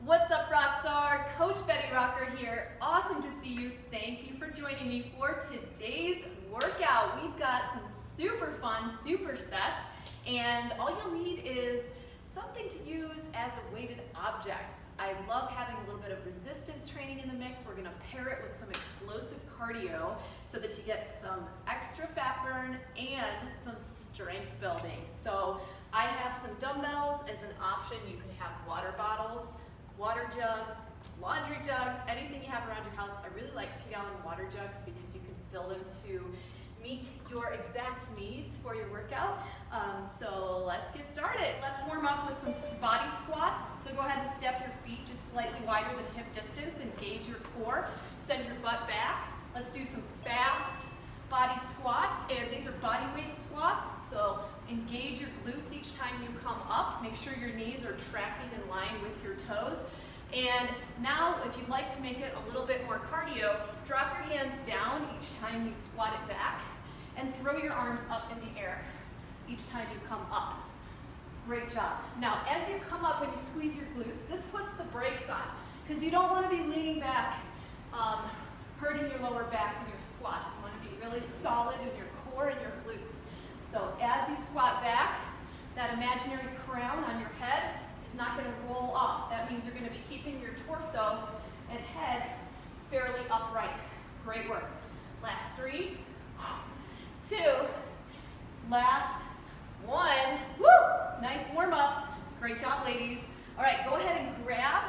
What's up, Rockstar? Coach Betty Rocker here. Awesome to see you. Thank you for joining me for today's workout. We've got some super fun supersets, and all you'll need is something to use as a weighted object. I love having a little bit of resistance training in the mix. We're gonna pair it with some explosive cardio so that you get some extra fat burn and some strength building. So I have some dumbbells as an option. You can have water bottles, water jugs, laundry jugs, anything you have around your house. I really like 2-gallon water jugs because you can fill them to meet your exact needs for your workout. So let's get started. Let's warm up with some body squats. So go ahead and step your feet just slightly wider than hip distance. Engage your core. Send your butt back. Let's do some fast body squats, and these are body weight squats. So engage your glutes each time you come up. Make sure your knees are tracking in line with your toes. And now, if you'd like to make it a little bit more cardio, drop your hands down each time you squat it back, and throw your arms up in the air each time you come up. Great job. Now, as you come up and you squeeze your glutes, this puts the brakes on, because you don't want to be leaning back, hurting your lower back in your squats. You want to be really solid in your core and your glutes. So as you squat back, that imaginary crown on your head is not going to roll off. That means you're going to be keeping your torso and head fairly upright. Great work. Last 3, 2, last 1. Woo! Nice warm up. Great job, ladies. All right, go ahead and grab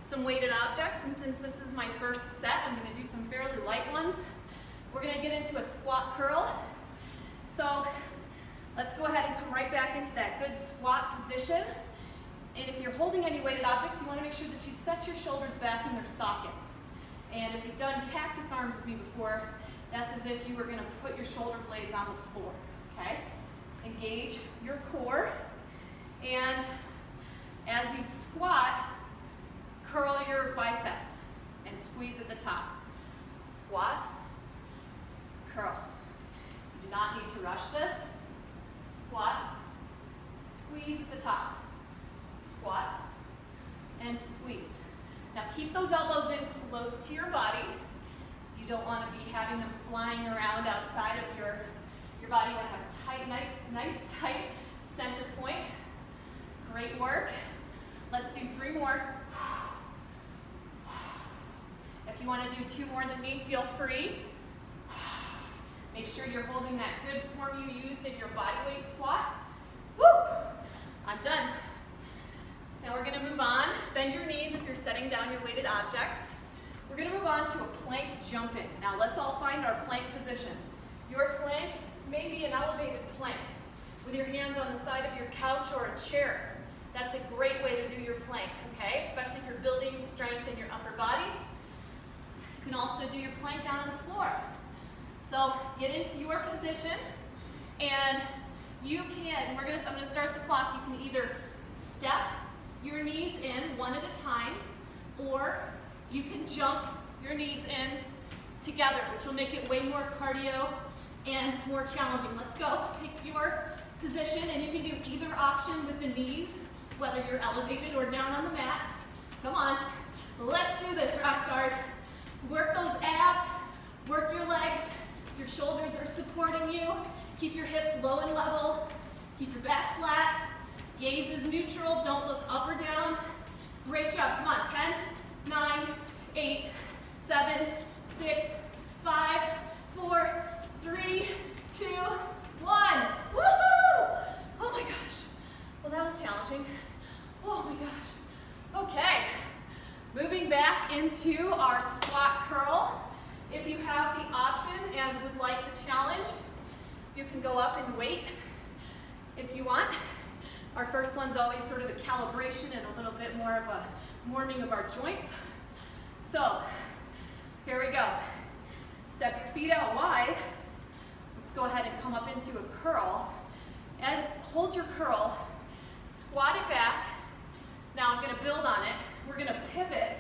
some weighted objects, and since this is my first set, I'm going to do some fairly light ones. We're going to get into a squat curl. So let's go ahead and come right back into that good squat position. And if you're holding any weighted objects, you want to make sure that you set your shoulders back in their sockets. And if you've done cactus arms with me before, that's as if you were going to put your shoulder blades on the floor, okay? Engage your core, and as you squat, curl your biceps and squeeze at the top. Squat, curl. You do not need to rush this. Squat, squeeze at the top. Squat, and squeeze. Now keep those elbows in close to your body. You don't want to be having them flying around outside of your body. You want to have a tight, nice tight center point. Great work. Let's do 3 more. If you want to do 2 more than me, feel free. Make sure you're holding that good form you used in your body weight squat. Woo! I'm done. Now we're going to move on. Bend your knees if you're setting down your weighted objects. We're going to move on to a plank jump-in. Now let's all find our plank position. Your plank may be an elevated plank with your hands on the side of your couch or a chair. That's a great way to do your plank, okay? Especially if you're building strength in your upper body. You can also do your plank down on the floor. So get into your position, and you can, I'm going to start the clock. You can either step your knees in one at a time, or you can jump your knees in together, which will make it way more cardio and more challenging. Let's go. Pick your position, and you can do either option with the knees, whether you're elevated or down on the mat. Come on. Let's do this, rock stars. Work those abs, work your legs. Your shoulders are supporting you. Keep your hips low and level. Keep your back flat. Gaze is neutral. Don't look up or down. Great job. Come on. 10, 9, 8, 7, 6, 5, 4, 3, 2, 1. Woohoo! Oh my gosh. Well, that was challenging. Oh my gosh. Okay. Moving back into our squat curl. If you have the option and would like the challenge, you can go up and wait if you want. Our first one's always sort of a calibration and a little bit more of a warming of our joints. So, here we go. Step your feet out wide. Let's go ahead and come up into a curl. And hold your curl, squat it back. Now I'm going to build on it. We're going to pivot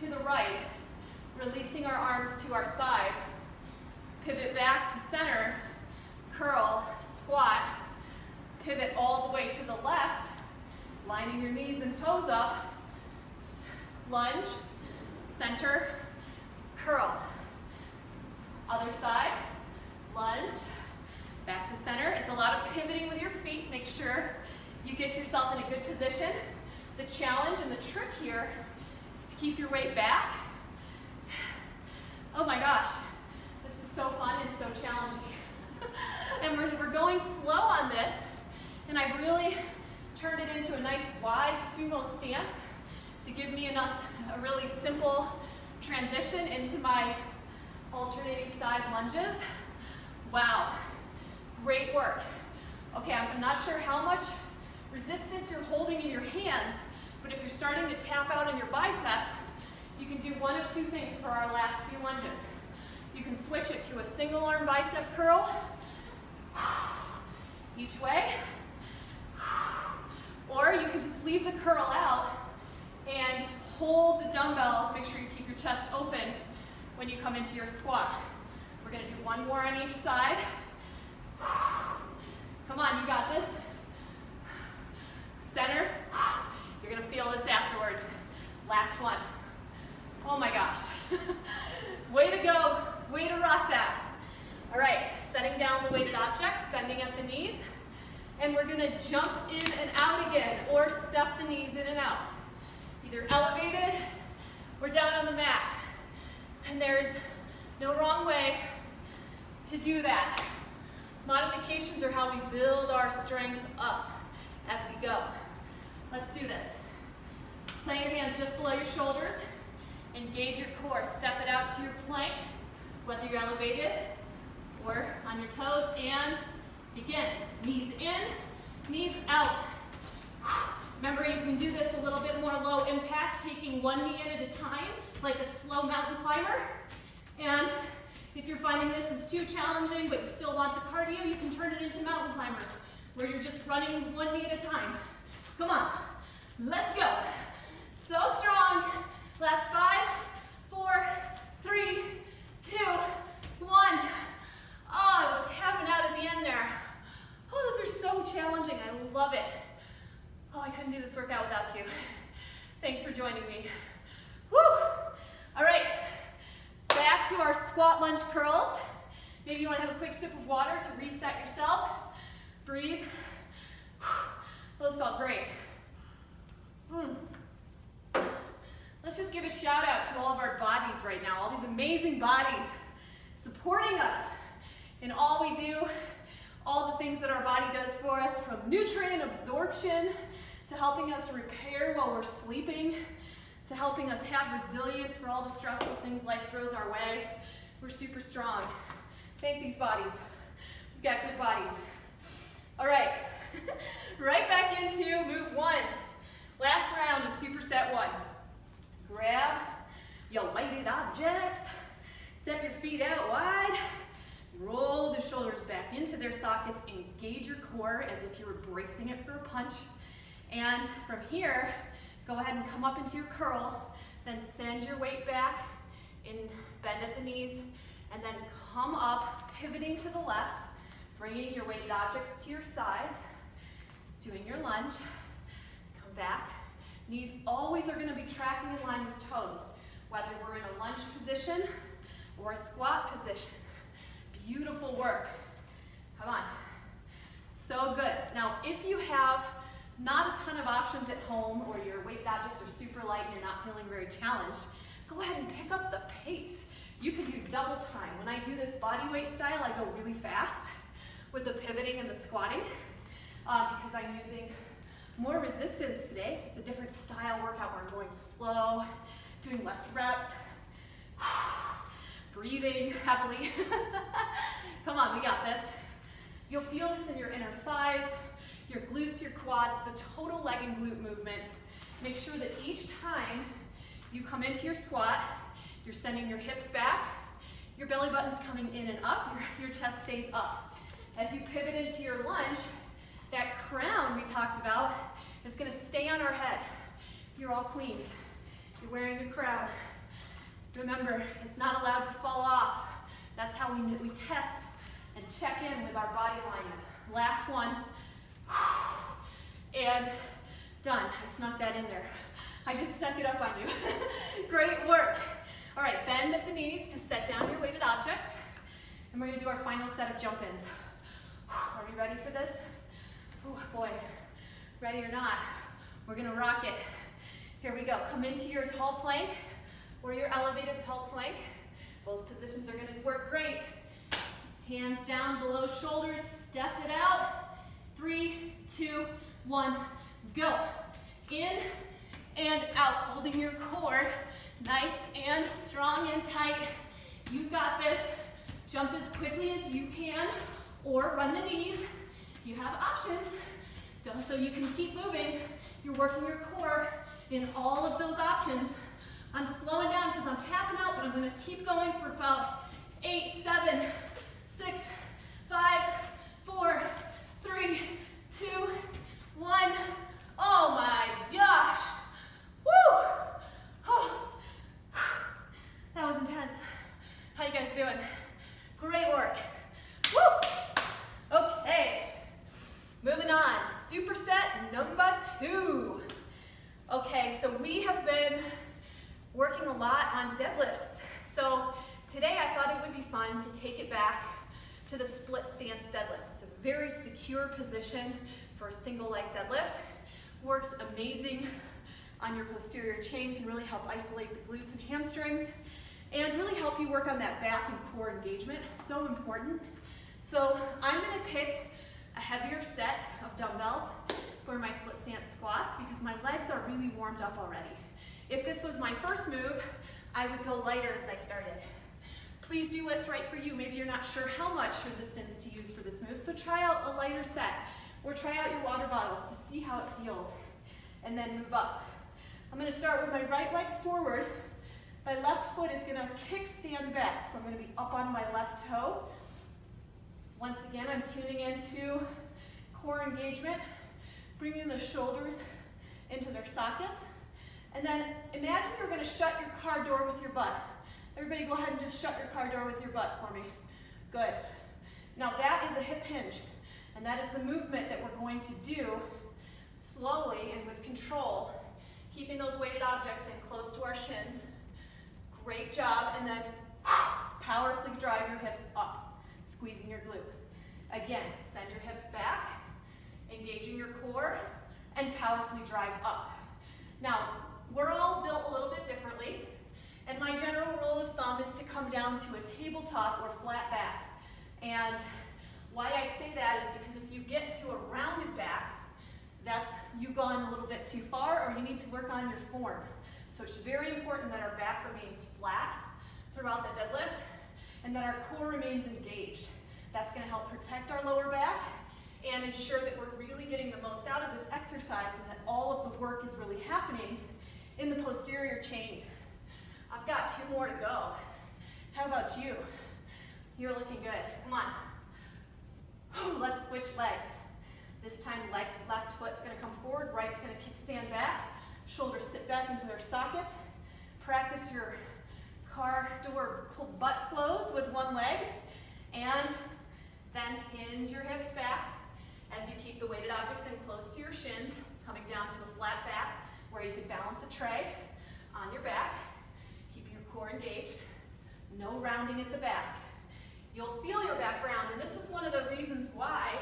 to the right, releasing our arms to our sides. Pivot back to center, curl, squat, pivot all the way to the left, lining your knees and toes up, lunge, center, curl. Other side, lunge, back to center. It's a lot of pivoting with your feet. Make sure you get yourself in a good position. The challenge and the trick here is to keep your weight back. Oh my gosh, this is so fun and so challenging. And we're going slow on this, and I've really turned it into a nice wide sumo stance to give me a really simple transition into my alternating side lunges. Wow, great work. Okay, I'm not sure how much resistance you're holding in your hands, but if you're starting to tap out in your biceps, you can do one of two things for our last few lunges. You can switch it to a single arm bicep curl, each way, or you can just leave the curl out and hold the dumbbells. Make sure you keep your chest open when you come into your squat. We're gonna do one more on each side. Come on, you got this. Center. You're gonna feel this afterwards. Last one. Oh my gosh. Way to go, way to rock that. All right, setting down the weighted objects, bending at the knees, and we're gonna jump in and out again, or step the knees in and out. Either elevated or down on the mat. And there's no wrong way to do that. Modifications are how we build our strength up as we go. Let's do this. Plant your hands just below your shoulders. Engage your core. Step it out to your plank, whether you're elevated or on your toes, and begin. Knees in, knees out. Remember, you can do this a little bit more low impact, taking one knee in at a time, like a slow mountain climber. And if you're finding this is too challenging, but you still want the cardio, you can turn it into mountain climbers, where you're just running one knee at a time. Come on, let's go. So strong. Last 5, 4, 3, 2, 1. Oh, I was tapping out at the end there. Oh, those are so challenging. I love it. Oh, I couldn't do this workout without you. Thanks for joining me. Woo! All right, back to our squat lunge curls. Maybe you want to have a quick sip of water to reset yourself. Breathe. Those felt great. Let's just give a shout out to all of our bodies right now, all these amazing bodies supporting us in all we do, all the things that our body does for us, from nutrient absorption to helping us repair while we're sleeping, to helping us have resilience for all the stressful things life throws our way. We're super strong. Thank these bodies. We've got good bodies. All right, right back into move 1. Last round of Superset 1. Grab your weighted objects, step your feet out wide, roll the shoulders back into their sockets, engage your core as if you were bracing it for a punch. And from here, go ahead and come up into your curl, then send your weight back, bend at the knees, and then come up, pivoting to the left, bringing your weighted objects to your sides, doing your lunge, come back. Knees always are going to be tracking in line with toes, whether we're in a lunge position or a squat position. Beautiful work. Come on. So good. Now, if you have not a ton of options at home, or your weighted objects are super light and you're not feeling very challenged, go ahead and pick up the pace. You can do double time. When I do this body weight style, I go really fast with the pivoting and the squatting because I'm using more resistance today, just a different style workout where I'm going slow, doing less reps, breathing heavily. Come on, we got this. You'll feel this in your inner thighs, your glutes, your quads. It's a total leg and glute movement. Make sure that each time you come into your squat, you're sending your hips back, your belly button's coming in and up, your chest stays up. As you pivot into your lunge, that crown we talked about is going to stay on our head. You're all queens. You're wearing your crown. Remember, it's not allowed to fall off. That's how we test and check in with our body alignment. Last one. And done. I snuck that in there. I just stuck it up on you. Great work. All right, bend at the knees to set down your weighted objects. And we're gonna do our final set of jump-ins. Are we ready for this? Oh boy, ready or not, we're gonna rock it. Here we go, come into your tall plank or your elevated tall plank. Both positions are gonna work great. Hands down below shoulders, step it out. 3, 2, 1, go. In and out, holding your core nice and strong and tight. You've got this. Jump as quickly as you can or run the knees. You have options so you can keep moving. You're working your core in all of those options. I'm slowing down because I'm tapping out, but I'm going to keep going for about 8, 7, 6, 5, 4, 3, 2, 1. Oh my gosh. Woo! Oh. That was intense. How you guys doing? Great work. Woo! Okay. Moving on. Superset number 2. Okay, so we have been working a lot on deadlifts. So today I thought it would be fun to take it back to the split stance deadlift. It's a very secure position for a single leg deadlift. Works amazing on your posterior chain, can really help isolate the glutes and hamstrings and really help you work on that back and core engagement. So important. So I'm gonna pick a heavier set of dumbbells for my split stance squats because my legs are really warmed up already. If this was my first move, I would go lighter as I started. Please do what's right for you. Maybe you're not sure how much resistance to use for this move, so try out a lighter set or try out your water bottles to see how it feels and then move up. I'm gonna start with my right leg forward. My left foot is gonna kickstand back, so I'm gonna be up on my left toe. Once again, I'm tuning into core engagement, bringing the shoulders into their sockets. And then imagine you're gonna shut your car door with your butt. Everybody go ahead and just shut your car door with your butt for me. Good. Now that is a hip hinge, and that is the movement that we're going to do slowly and with control, keeping those weighted objects in close to our shins. Great job, and then powerfully drive your hips up, squeezing your glute. Again, send your hips back, engaging your core, and powerfully drive up. Now, we're all built a little bit differently, and my general rule of thumb is to come down to a tabletop or flat back. And why I say that is because if you get to a rounded back, that's you've gone a little bit too far, or you need to work on your form. So it's very important that our back remains flat throughout the deadlift and that our core remains engaged. That's going to help protect our lower back and ensure that we're really getting the most out of this exercise and that all of the work is really happening in the posterior chain. I've got 2 more to go. How about you? You're looking good. Come on. Let's switch legs. This time, left foot's going to come forward, right's going to kickstand back, shoulders sit back into their sockets. Practice your car door butt close with one leg, and then hinge your hips back as you keep the weighted objects in close to your shins, coming down to a flat back where you can balance a tray on your back, keeping your core engaged. No rounding at the back. You'll feel your back round, and this is one of the reasons why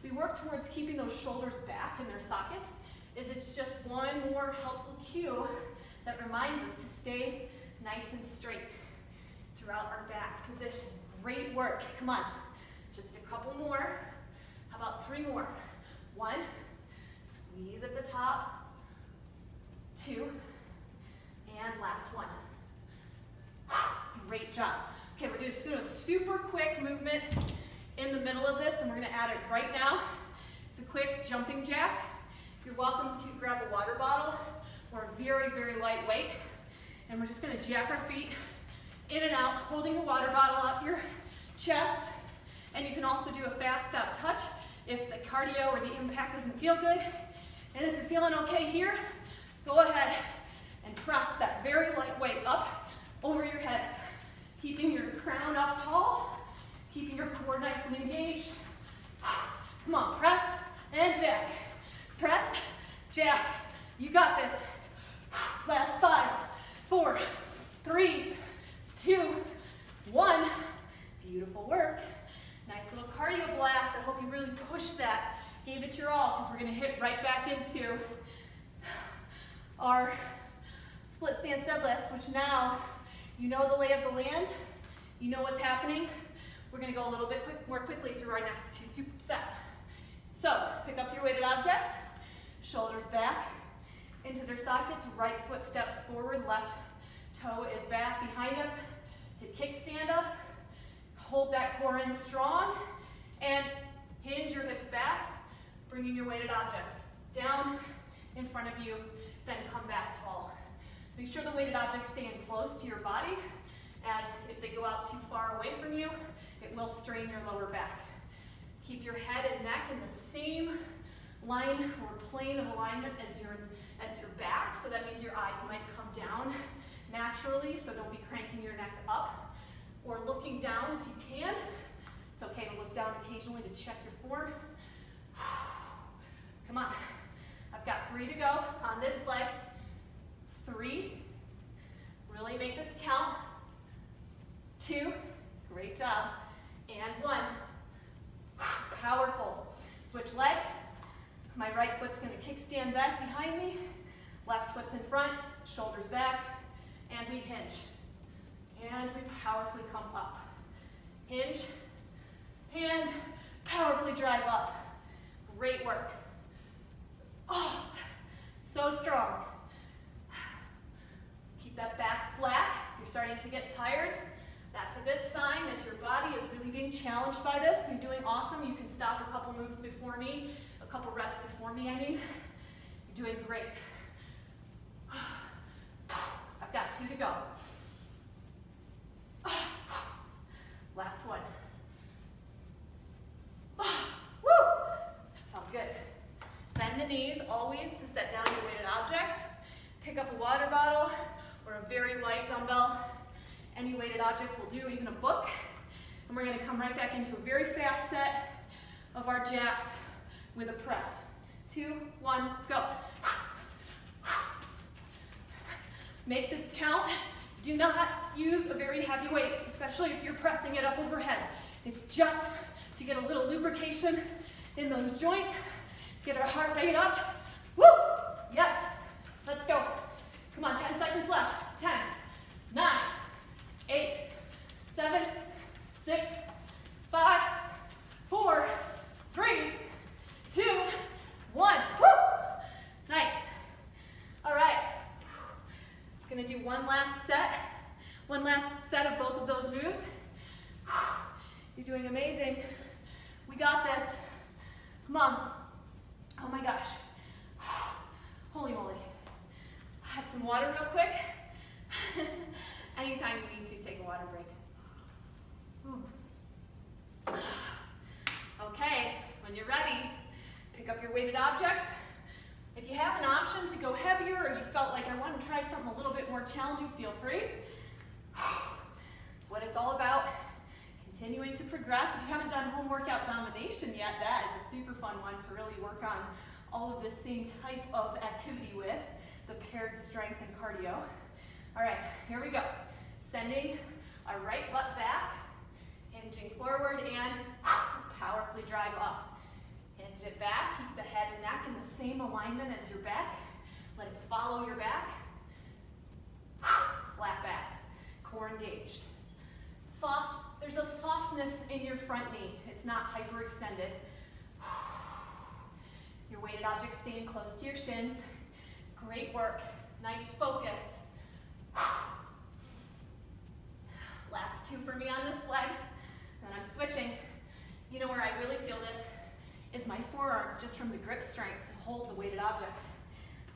we work towards keeping those shoulders back in their sockets, is it's just one more helpful cue that reminds us to stay nice and straight throughout our back position. Great work. Come on. Just a couple more. How about 3 more? 1, squeeze at the top. 2, and last one. Great job. Okay, we're just doing a super quick movement in the middle of this, and we're going to add it right now. It's a quick jumping jack. You're welcome to grab a water bottle or a very, very light weight, and we're just going to jack our feet in and out, holding the water bottle up your chest, and you can also do a fast step touch if the cardio or the impact doesn't feel good. And if you're feeling okay here, go ahead and press that very light weight up over your head, keeping your crown up tall, keeping your core nice and engaged. Come on, press and jack. Press, jack. You got this. split stance deadlifts, which now you know the lay of the land, you know what's happening. We're gonna go a little bit more quickly through our next two supersets. So, pick up your weighted objects, shoulders back into their sockets, right foot steps forward, left toe is back behind us to kickstand us. Hold that core in strong and hinge your hips back, bringing your weighted objects down in front of you, then come back tall. Make sure the weighted objects stay in close to your body, as if they go out too far away from you, it will strain your lower back. Keep your head and neck in the same line or plane of alignment as your back, so that means your eyes might come down naturally, so don't be cranking your neck up or looking down if you can. It's okay to look down occasionally to check your form. Come on. I've got 3 to go on this leg. 3. Really make this count. 2. Great job. And 1. Powerful. Switch legs. My right foot's going to kickstand back behind me. Left foot's in front, shoulders back, and we hinge. And we powerfully come up. Hinge, and powerfully drive up. Great work. Oh, so strong. Keep that back flat. If you're starting to get tired, that's a good sign that your body is really being challenged by this. You're doing awesome. You can stop a couple moves before me, a couple reps before me, I mean. You're doing great. I've got 2 to go. Last one. Woo! Felt good. Bend the knees always to set down your weighted objects. Pick up a water bottle or a very light dumbbell. Any weighted object will do, even a book. And we're going to come right back into a very fast set of our jacks with a press. 2, 1, go. Make this count. Do not use a very heavy weight, especially if you're pressing it up overhead. It's just to get a little lubrication in those joints, get our heart rate up. Woo! Yes. Let's go. Come on, 10 seconds left. 10, 9, 8, 7, 6, 5, 4, 3, 2, 1. Woo! Nice. All right. Gonna do one last set of both of those moves. You're doing amazing. We got this. Come on. Oh my gosh. Holy moly. Have some water real quick. Anytime you need to, take a water break. Okay, when you're ready, pick up your weighted objects. If you have an option to go heavier, or you felt like I want to try something a little bit more challenging, feel free. That's what it's all about. Continuing to progress. If you haven't done home workout domination yet, that is a super fun one to really work on all of this same type of activity with, the paired strength and cardio. All right, here we go. Sending our right butt back, hinging forward, and powerfully drive up. Hinge it back, keep the head and neck in the same alignment as your back. Let it follow your back. Flat back, core engaged. Soft, there's a softness in your front knee. It's not hyperextended. Your weighted objects staying close to your shins. Great work, nice focus. Last 2 for me on this leg, and then I'm switching. You know where I really feel this is my forearms, just from the grip strength to hold the weighted objects.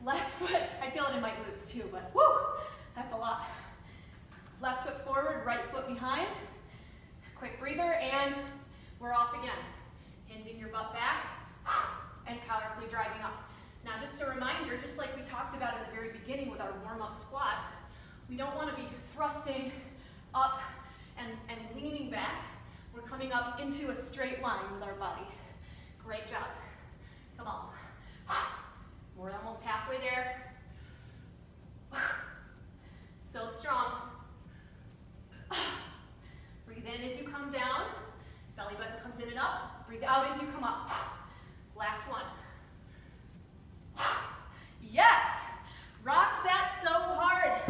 Left foot, I feel it in my glutes too, but whoo, that's a lot. Left foot forward, right foot behind. Quick breather, and we're off again. Hinging your butt back, and powerfully driving up. Now just a reminder, just like we talked about in the very beginning with our warm-up squats, we don't want to be thrusting up and leaning back. We're coming up into a straight line with our body. Great job. Come on. We're almost halfway there. So strong. Breathe in as you come down. Belly button comes in and up. Breathe out as you come up. Last one. Yes! Rocked that so hard.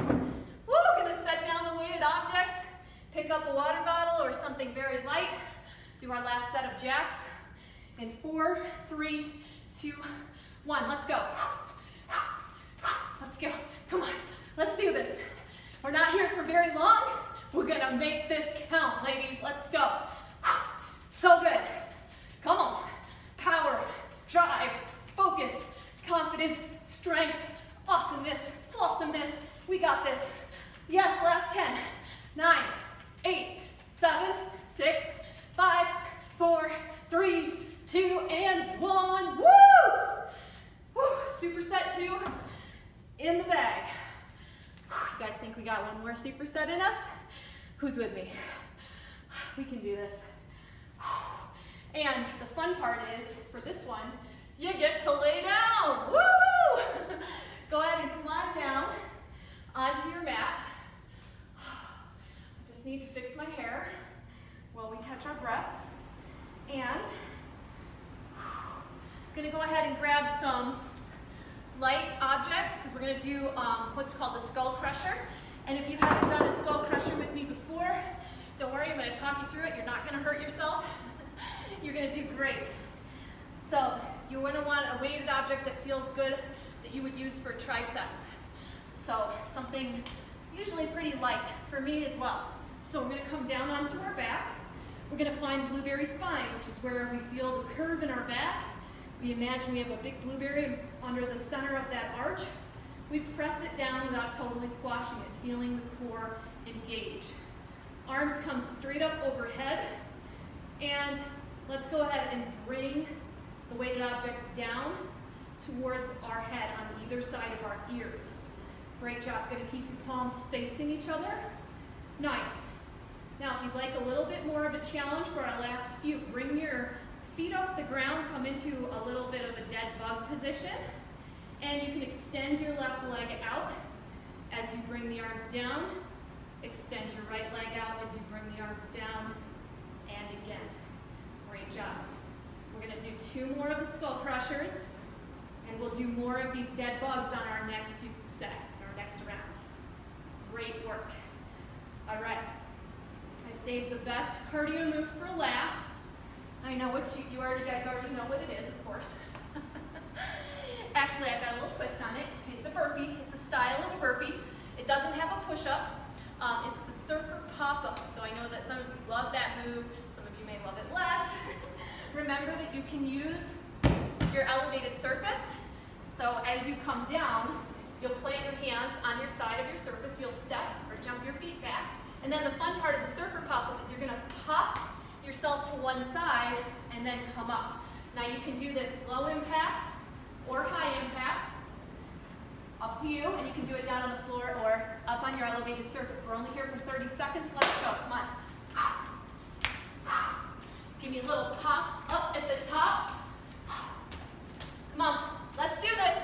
do our last set of jacks in 4, 3, 2, 1. Let's go. Let's go. Come on. Let's do this. We're not here for very long. We're gonna make this count, ladies. Let's go. So good. Come on. Power, drive, focus, confidence, strength, awesomeness, flossomness. We got this. Yes, last 10. 9, 8, 7, 6, 5, 4, 3, 2, and 1. Woo! Woo! Superset 2 in the bag. You guys think we got one more superset in us? Who's with me? We can do this. And the fun part is, for this one, you get to lay down. Woo! Go ahead and come on down onto your mat. I just need to fix my hair while we catch our breath. And I'm gonna go ahead and grab some light objects because we're gonna do what's called the skull crusher. And if you haven't done a skull crusher with me before, don't worry, I'm gonna talk you through it. You're not gonna hurt yourself. You're gonna do great. So you're gonna want a weighted object that feels good that you would use for triceps. So something usually pretty light for me as well. So we're gonna come down onto our back. We're gonna find blueberry spine, which is where we feel the curve in our back. We imagine we have a big blueberry under the center of that arch. We press it down without totally squashing it, feeling the core engage. Arms come straight up overhead, and let's go ahead and bring the weighted objects down towards our head on either side of our ears. Great job. Going to keep your palms facing each other. Nice. Now, if you'd like a little bit more of a challenge for our last few, bring your feet off the ground, come into a little bit of a dead bug position, and you can extend your left leg out as you bring the arms down. Extend your right leg out as you bring the arms down, and again. Great job. We're going to do 2 more of the skull crushers, and we'll do more of these dead bugs on our next set, our next round. Great work. All right. I saved the best cardio move for last. I know what you guys already know what it is, of course. Actually, I've got a little twist on it. It's a burpee. It's a style of a burpee. It doesn't have a push-up. It's the surfer pop-up. So I know that some of you love that move. Some of you may love it less. Remember that you can use your elevated surface. So as you come down, you'll plant your hands on your side of your surface. You'll step or jump your feet back. And then the fun part of the surfer pop-up is you're going to pop yourself to one side and then come up. Now you can do this low impact or high impact. Up to you, and you can do it down on the floor or up on your elevated surface. We're only here for 30 seconds. Let's go. Come on. Give me a little pop up at the top. Come on. Let's do this.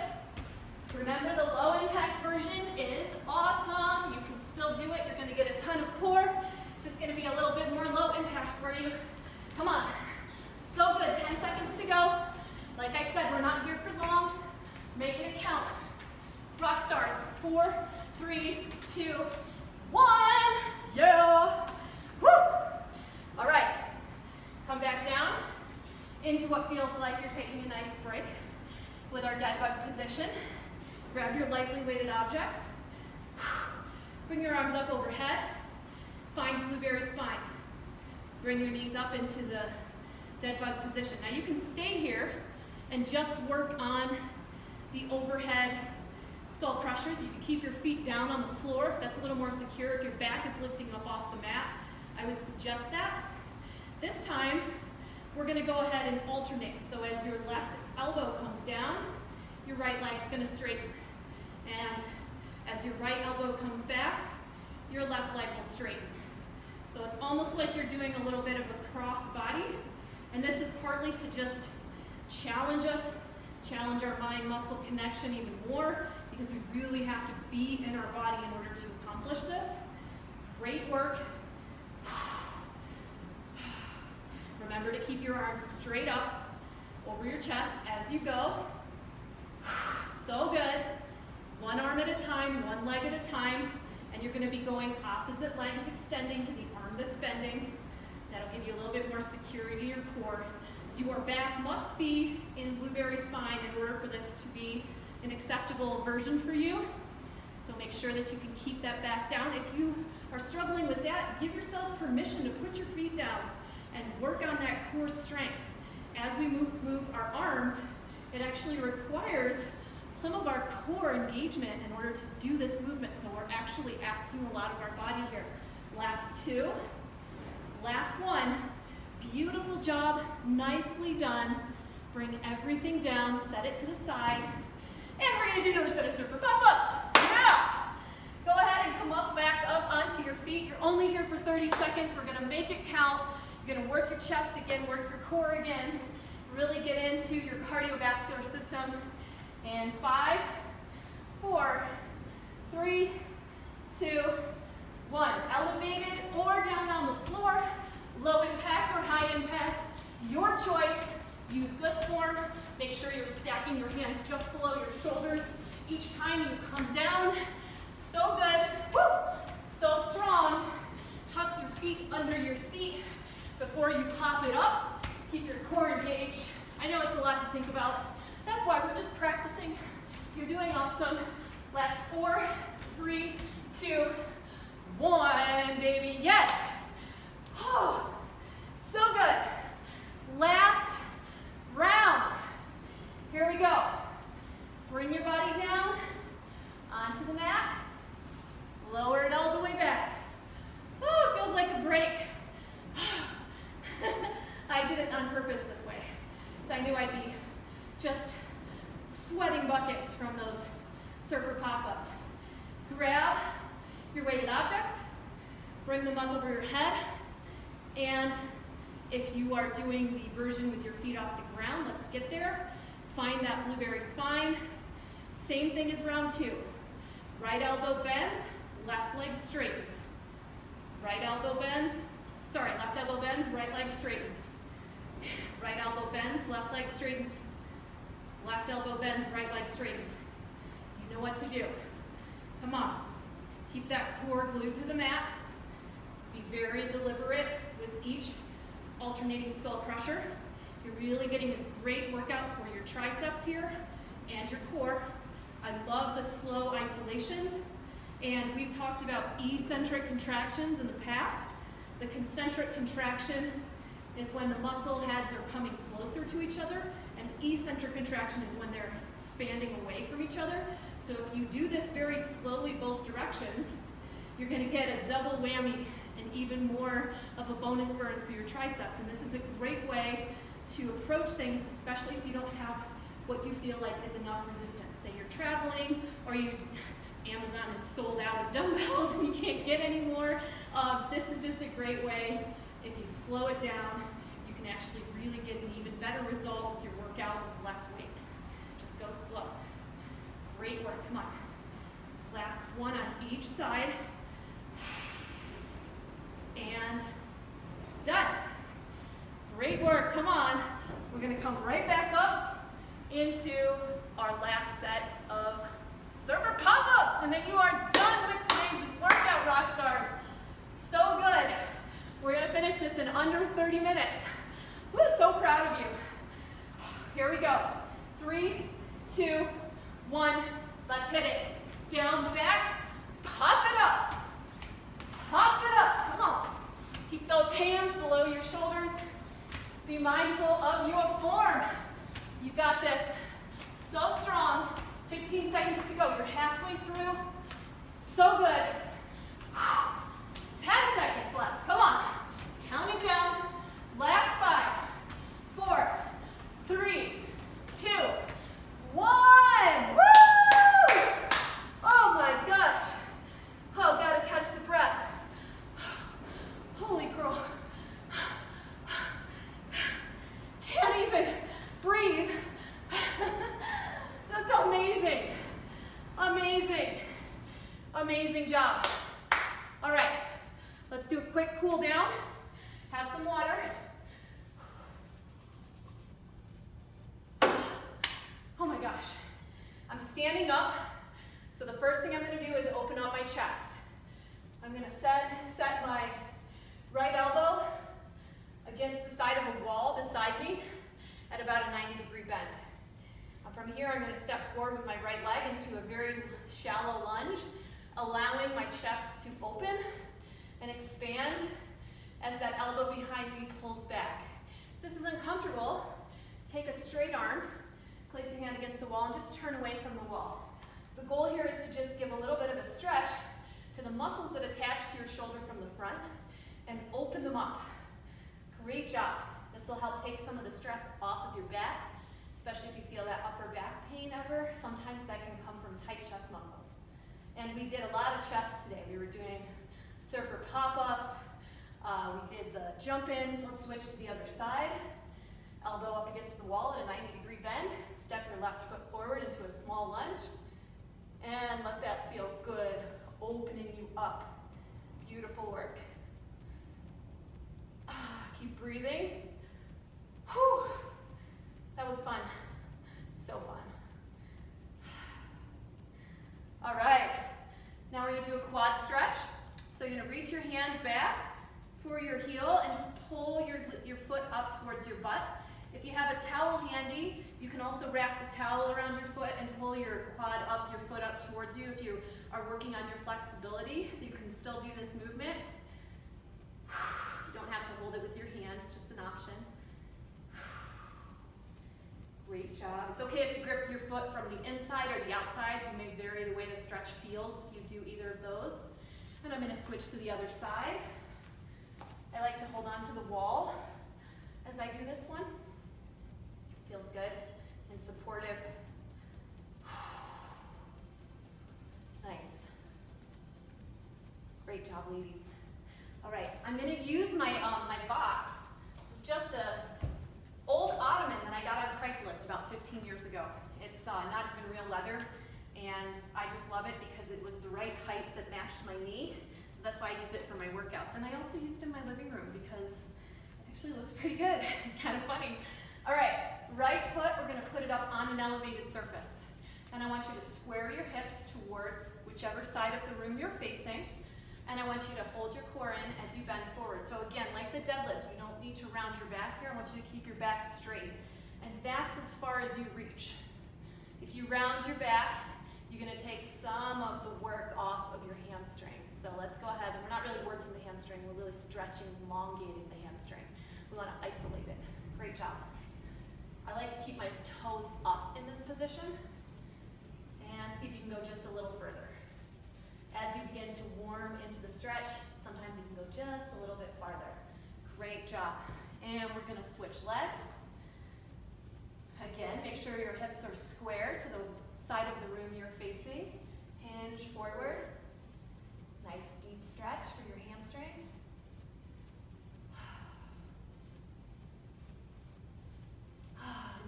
Remember, the low impact version is awesome. You can still do it. You're going to get a ton of core. Just going to be a little bit more low impact for you. Come on. So good. 10 seconds to go. Like I said, we're not here for long. Making it count. Rock stars. 4, 3, 2, 1. Yeah. Woo. All right. Come back down into what feels like you're taking a nice break with our dead bug position. Grab your lightly weighted objects. Bring your arms up overhead. Find blueberry spine. Bring your knees up into the dead bug position. Now you can stay here and just work on the overhead skull crushers. You can keep your feet down on the floor if that's a little more secure. If your back is lifting up off the mat, I would suggest that. This time, we're going to go ahead and alternate. So as your left elbow comes down, your right leg's going to straighten. And as your right elbow comes back, your left leg will straighten. So it's almost like you're doing a little bit of a cross body. And this is partly to just challenge us, challenge our mind-muscle connection even more, because we really have to be in our body in order to accomplish this. Great work. Remember to keep your arms straight up over your chest as you go. So good. One arm at a time, one leg at a time, and you're going to be going opposite legs extending to the arm that's bending. That'll give you a little bit more security in your core. Your back must be in blueberry spine in order for this to be an acceptable version for you. So make sure that you can keep that back down. If you are struggling with that, give yourself permission to put your feet down and work on that core strength. As we move our arms, it actually requires some of our core engagement in order to do this movement. So we're actually asking a lot of our body here. Last two, last one. Beautiful job, nicely done. Bring everything down, set it to the side. And we're gonna do another set of super pop-ups. Yeah! Go ahead and come up, back up onto your feet. You're only here for 30 seconds. We're gonna make it count. You're gonna work your chest again, work your core again. Really get into your cardiovascular system. And 5, 4, 3, 2, 1. Elevated or down on the floor. Low impact or high impact. Your choice. Use good form. Make sure you're stacking your hands just below your shoulders each time you come down. So good. Woo! So strong. Tuck your feet under your seat before you pop it up. Keep your core engaged. I know it's a lot to think about. That's why we're just practicing. You're doing awesome. Last 4, 3, 2, 1, baby. Yes. Oh, so good. Last round. Here we go. Bring your body down onto the mat. Lower it all the way back. Oh, it feels like a break. I did it on purpose this way, because I knew I'd be just sweating buckets from those surfer pop-ups. Grab your weighted objects, bring them up over your head, and if you are doing the version with your feet off the ground, let's get there. Find that blueberry spine. Same thing as round 2. Right elbow bends, left leg straightens. Right elbow bends, left elbow bends, right leg straightens. Right elbow bends, left leg straightens. Left elbow bends, right leg straightens. You know what to do. Come on. Keep that core glued to the mat. Be very deliberate with each alternating skull crusher. You're really getting a great workout for your triceps here and your core. I love the slow isolations. And we've talked about eccentric contractions in the past. The concentric contraction is when the muscle heads are coming closer to each other, and eccentric contraction is when they're expanding away from each other. So if you do this very slowly both directions, you're going to get a double whammy and even more of a bonus burn for your triceps. And this is a great way to approach things, especially if you don't have what you feel like is enough resistance. Say you're traveling, or Amazon is sold out of dumbbells and you can't get any more. This is just a great way. If you slow it down, you can actually really get an even better result with your workout with less weight. Just go slow. Great work, come on. Last one on each side. And done. Great work, come on. We're gonna come right back up into our last set of surfer pop-ups, and then you are done with today's workout, rock stars. So good. We're gonna finish this in under 30 minutes. We're so proud of you. Here we go. 3, 2, 1. Let's hit it. Down, back, pop it up. Pop it up, come on. Keep those hands below your shoulders. Be mindful of your form. You got this. So strong. 15 seconds to go. You're halfway through. So good. 10 seconds left. Come on. Count it down. Last 5, 4, 3, 2, 1. Woo! Oh my gosh. Oh, gotta catch the breath. Holy crow. Can't even breathe. That's amazing. Amazing. Amazing job. All right, let's do a quick cool down. Have some water. Oh my gosh. I'm standing up. So the first thing I'm gonna do is open up my chest. I'm gonna set my right elbow From here, I'm going to step forward with my right leg into a very shallow lunge, allowing my chest to open and expand as that elbow behind me pulls back. If this is uncomfortable, take a straight arm, place your hand against the wall, and just turn away from the wall. The goal here is to just give a little bit of a stretch to the muscles that attach to your shoulder from the front and open them up. Great job. This will help take some of the stress off of your back, especially if you feel that upper back pain ever. Sometimes that can come from tight chest muscles. And we did a lot of chest today. We were doing surfer pop-ups. We did the jump-ins. Let's switch to the other side. Elbow up against the wall at a 90-degree bend. Step your left foot forward into a small lunge. And let that feel good, opening you up. Beautiful work. Keep breathing. Whew. That was fun. So fun. All right. Now we're going to do a quad stretch. So you're going to reach your hand back for your heel and just pull your foot up towards your butt. If you have a towel handy, you can also wrap the towel around your foot and pull your quad up, your foot up towards you. If you are working on your flexibility, you can still do this movement. You don't have to hold it with your hand, it's just an option. Great job. It's okay if you grip your foot from the inside or the outside. You may vary the way the stretch feels if you do either of those. And I'm going to switch to the other side. I like to hold on to the wall as I do this one. Feels good and supportive. Nice. Great job, ladies. All right, I'm going to use my box. This is just a old ottoman that I got on Craigslist about 15 years ago. It's not even real leather, and I just love it because it was the right height that matched my knee. So that's why I use it for my workouts. And I also use it in my living room because it actually looks pretty good. It's kind of funny. All right, right foot, we're going to put it up on an elevated surface. And I want you to square your hips towards whichever side of the room you're facing. And I want you to hold your core in as you bend forward. So again, like the deadlift, you don't need to round your back here. I want you to keep your back straight. And that's as far as you reach. If you round your back, you're going to take some of the work off of your hamstring. So let's go ahead. And we're not really working the hamstring. We're really stretching, elongating the hamstring. We want to isolate it. Great job. I like to keep my toes up in this position. And see if you can go just a little further. As you begin to warm into the stretch, sometimes you can go just a little bit farther. Great job. And we're going to switch legs. Again, make sure your hips are square to the side of the room you're facing. Hinge forward. Nice deep stretch for your hamstring.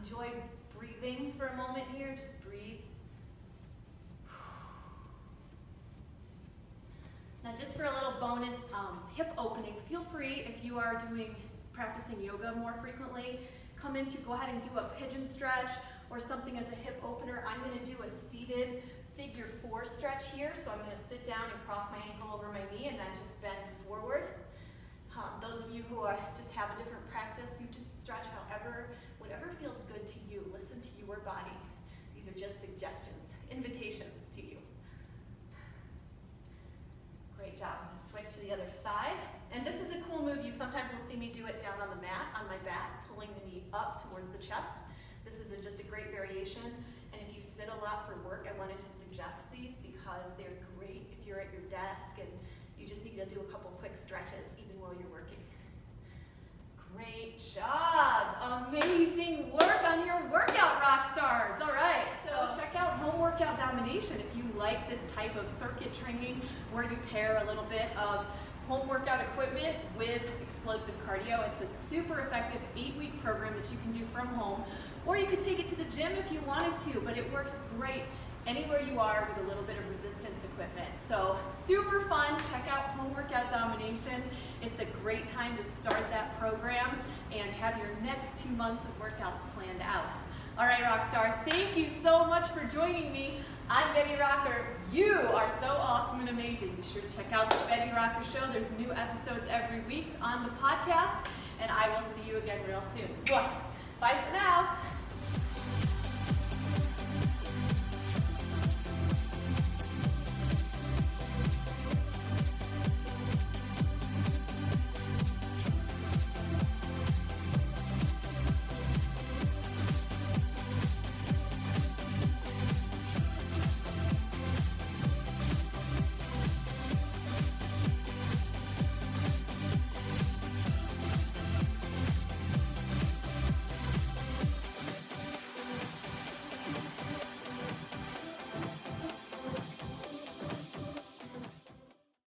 Enjoy breathing for a moment here. Just breathe. Now just for a little bonus hip opening, feel free if you are practicing yoga more frequently, go ahead and do a pigeon stretch or something as a hip opener. I'm going to do a seated figure 4 stretch here. So I'm going to sit down and cross my ankle over my knee and then just bend forward. Those of you who just have a different practice, you just stretch whatever feels good to you. Listen to your body. These are just suggestions, invitations to you. Great job. I'm going to switch to the other side. And this is a cool move. You sometimes will see me do it down on the mat, on my back, pulling the knee up towards the chest. This is just a great variation. And if you sit a lot for work, I wanted to suggest these because they're great if you're at your desk and you just need to do a couple quick stretches even while you're working. Great job. Amazing work on your workout, rock stars. All right, so check out home workout domination if you like this type of circuit training where you pair a little bit of home workout equipment with explosive cardio. It's a super effective 8-week program that you can do from home, or you could take it to the gym if you wanted to, but it works great anywhere you are with a little bit of resistance equipment. So super fun. Check out home workout domination. It's a great time to start that program and have your next 2 months of workouts planned out. All right, Rockstar, thank you so much for joining me. I'm Betty Rocker. You are so awesome and amazing. Be sure to check out the Betty Rocker Show. There's new episodes every week on the podcast, and I will see you again real soon. Bye for now.